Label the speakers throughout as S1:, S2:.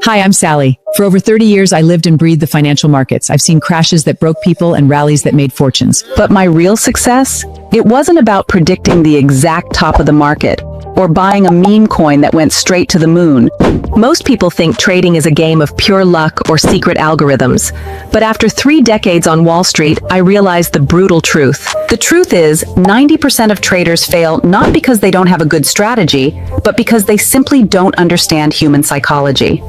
S1: Hi, I'm Sally. For over 30 years, I lived and breathed the financial markets. I've seen crashes that broke people and rallies that made fortunes.
S2: But my real success? It wasn't about predicting the exact top of the market or buying a meme coin that went straight to the moon.
S3: Most people think trading is a game of pure luck or secret algorithms. But after 3 decades on Wall Street, I realized the brutal truth. The truth is, 90% of traders fail not because they don't have a good strategy, but because they simply don't understand human psychology.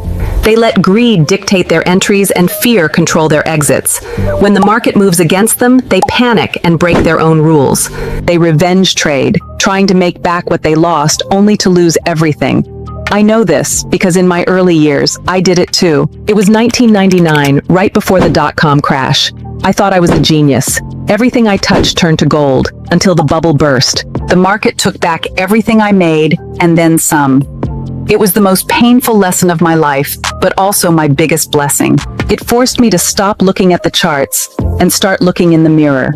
S3: They let greed dictate their entries and fear control their exits. When the market moves against them, they panic and break their own rules.
S2: They revenge trade, trying to make back what they lost only to lose everything. I know this because in my early years, I did it too. It was 1999, right before the dot-com crash. I thought I was a genius. Everything I touched turned to gold until the bubble burst. The market took back everything I made and then some. It was the most painful lesson of my life, but also my biggest blessing. It forced me to stop looking at the charts and start looking in the mirror.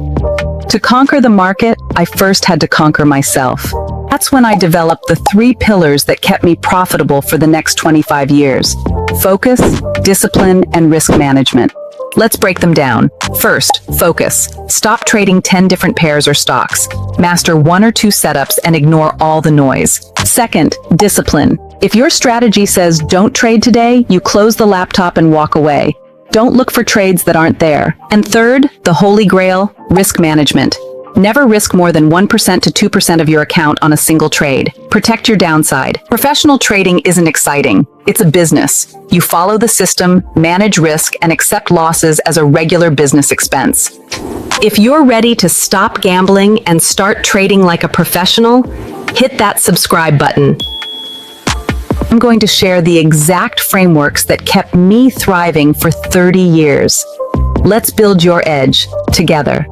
S2: To conquer the market, I first had to conquer myself. That's when I developed the 3 pillars that kept me profitable for the next 25 years: focus, discipline, and risk management. Let's break them down. First, focus. Stop trading 10 different pairs or stocks. Master 1 or 2 setups and ignore all the noise. Second, discipline. If your strategy says don't trade today, you close the laptop and walk away. Don't look for trades that aren't there. And third, the holy grail, risk management. Never risk more than 1% to 2% of your account on a single trade. Protect your downside. Professional trading isn't exciting. It's a business. You follow the system, manage risk, and accept losses as a regular business expense. If you're ready to stop gambling and start trading like a professional, hit that subscribe button. I'm going to share the exact frameworks that kept me thriving for 30 years. Let's build your edge together.